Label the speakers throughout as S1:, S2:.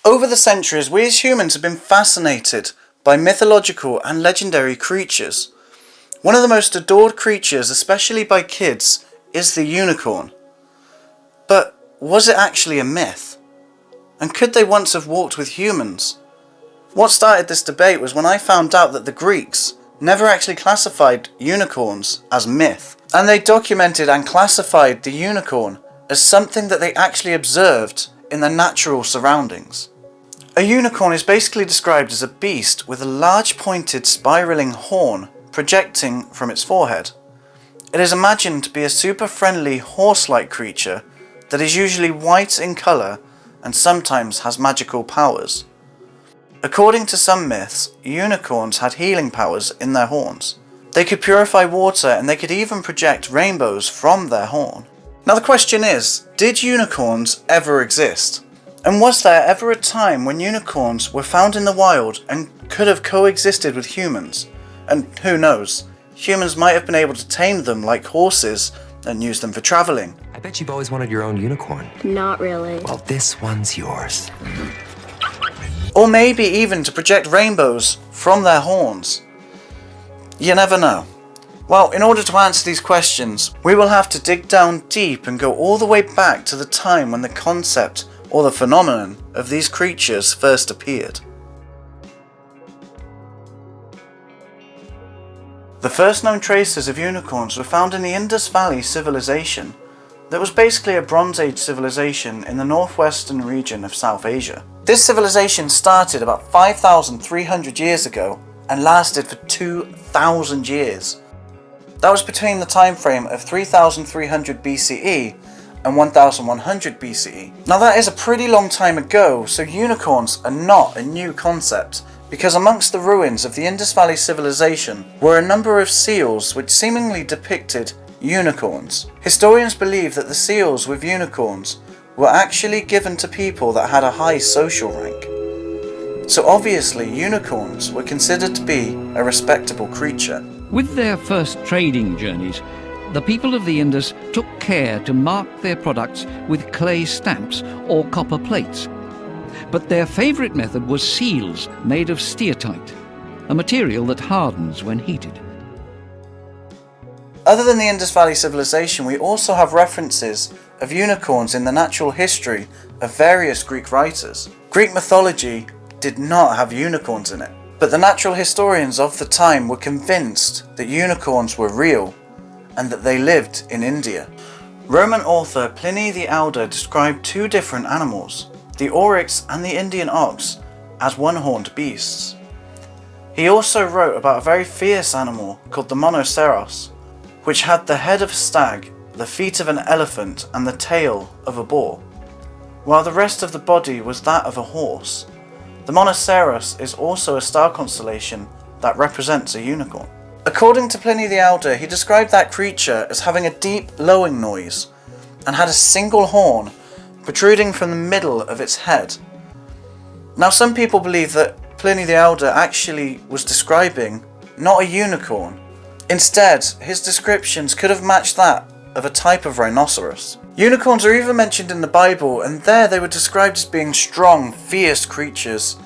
S1: Over the centuries, we as humans have been fascinated by mythological and legendary creatures. One of the most adored creatures, especially by kids, is the unicorn. But was it actually a myth? And could they once have walked with humans? What started this debate was when I found out that the Greeks never actually classified unicorns as myth, and they documented and classified the unicorn as something that they actually observed in their natural surroundings. A unicorn is basically described as a beast with a large pointed spiraling horn projecting from its forehead. It is imagined to be a super friendly horse-like creature that is usually white in colour and sometimes has magical powers. According to some myths, unicorns had healing powers in their horns. They could purify water and they could even project rainbows from their horn. Now the question is, did unicorns ever exist? And was there ever a time when unicorns were found in the wild and could have coexisted with humans? And who knows, humans might have been able to tame them like horses and use them for travelling.
S2: I bet you've always wanted your own unicorn.
S3: Not really.
S2: Well, this one's yours.
S1: Or maybe even to project rainbows from their horns. You never know. Well, in order to answer these questions, we will have to dig down deep and go all the way back to the time when the concept or the phenomenon of these creatures first appeared. The first known traces of unicorns were found in the Indus Valley civilization. That was basically a Bronze Age civilization in the northwestern region of South Asia. This civilization started about 5,300 years ago and lasted for 2,000 years. That was between the time frame of 3,300 BCE and 1,100 BCE. Now that is a pretty long time ago, so unicorns are not a new concept, because amongst the ruins of the Indus Valley civilization were a number of seals which seemingly depicted unicorns. Historians believe that the seals with unicorns were actually given to people that had a high social rank. So obviously unicorns were considered to be a respectable creature.
S4: With their first trading journeys, the people of the Indus took care to mark their products with clay stamps or copper plates. But their favourite method was seals made of steatite, a material that hardens when heated.
S1: Other than the Indus Valley civilization, we also have references of unicorns in the natural history of various Greek writers. Greek mythology did not have unicorns in it, but the natural historians of the time were convinced that unicorns were real and that they lived in India. Roman author Pliny the Elder described two different animals, the oryx and the Indian ox, as one-horned beasts. He also wrote about a very fierce animal called the monoceros, which had the head of a stag, the feet of an elephant and the tail of a boar, while the rest of the body was that of a horse. The monoceros is also a star constellation that represents a unicorn. According to Pliny the Elder, he described that creature as having a deep lowing noise and had a single horn protruding from the middle of its head. Now some people believe that Pliny the Elder actually was describing not a unicorn. Instead, his descriptions could have matched that of a type of rhinoceros. Unicorns are even mentioned in the Bible, and there they were described as being strong, fierce creatures.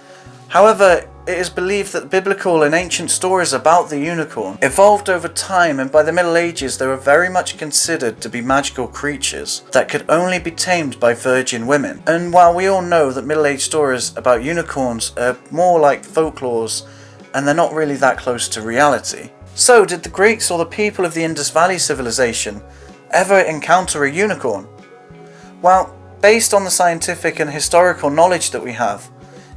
S1: However, it is believed that biblical and ancient stories about the unicorn evolved over time, and by the Middle Ages they were very much considered to be magical creatures that could only be tamed by virgin women. And while we all know that Middle Age stories about unicorns are more like folklores and they're not really that close to reality, so did the Greeks or the people of the Indus Valley civilization ever encounter a unicorn? Well, based on the scientific and historical knowledge that we have,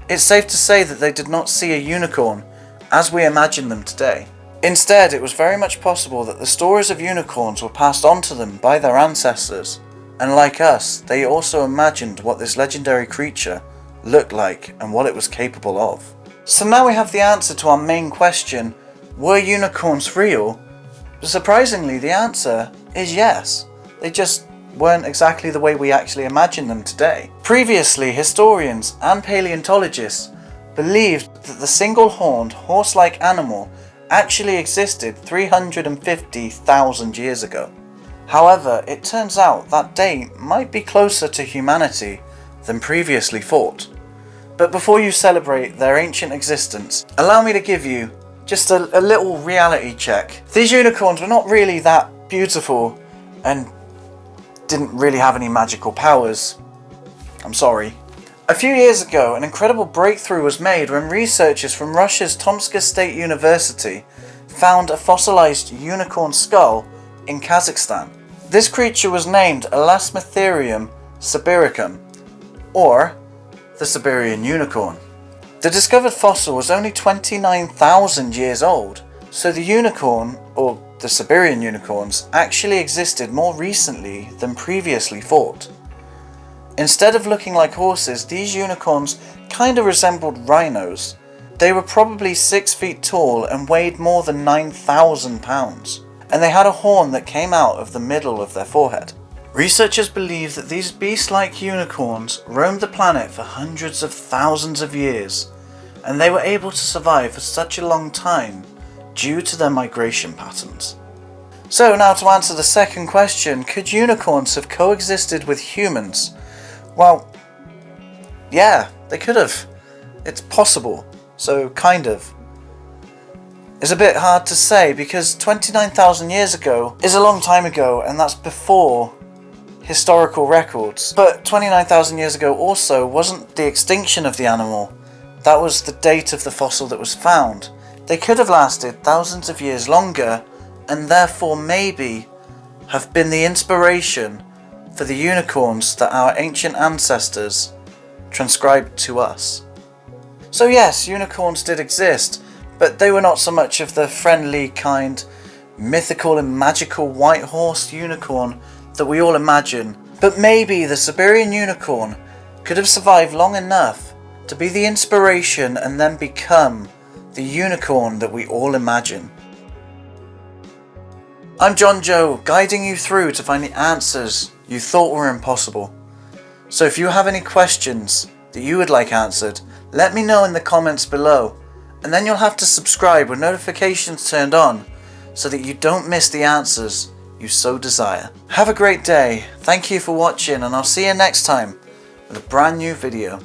S1: it's safe to say that they did not see a unicorn as we imagine them today. Instead, it was very much possible that the stories of unicorns were passed on to them by their ancestors, and like us, they also imagined what this legendary creature looked like and what it was capable of. So now we have the answer to our main question: were unicorns real? Surprisingly, the answer is yes. They just weren't exactly the way we actually imagine them today. Previously, historians and paleontologists believed that the single-horned, horse-like animal actually existed 350,000 years ago. However, it turns out that date might be closer to humanity than previously thought. But before you celebrate their ancient existence, allow me to give you just a little reality check. These unicorns were not really that beautiful and didn't really have any magical powers. I'm sorry. A few years ago, an incredible breakthrough was made when researchers from Russia's Tomsk State University found a fossilized unicorn skull in Kazakhstan. This creature was named Elasmotherium sibiricum, or the Siberian unicorn. The discovered fossil was only 29,000 years old, so the unicorn, or the Siberian unicorns, actually existed more recently than previously thought. Instead of looking like horses, these unicorns kinda resembled rhinos. They were probably 6 feet tall and weighed more than 9,000 pounds, and they had a horn that came out of the middle of their forehead. Researchers believe that these beast-like unicorns roamed the planet for hundreds of thousands of years, and they were able to survive for such a long time due to their migration patterns. So now to answer the second question, could unicorns have coexisted with humans? Well, yeah, they could have. It's possible, so kind of. It's a bit hard to say because 29,000 years ago is a long time ago, and that's before historical records. But 29,000 years ago also wasn't the extinction of the animal. That was the date of the fossil that was found. They could have lasted thousands of years longer and therefore maybe have been the inspiration for the unicorns that our ancient ancestors transcribed to us. So yes, unicorns did exist, but they were not so much of the friendly kind, mythical and magical white horse unicorn that we all imagine. But maybe the Siberian unicorn could have survived long enough to be the inspiration and then become the unicorn that we all imagine. I'm John Joe, guiding you through to find the answers you thought were impossible. So if you have any questions that you would like answered, let me know in the comments below, and then you'll have to subscribe with notifications turned on so that you don't miss the answers you so desire. Have a great day, thank you for watching, and I'll see you next time with a brand new video.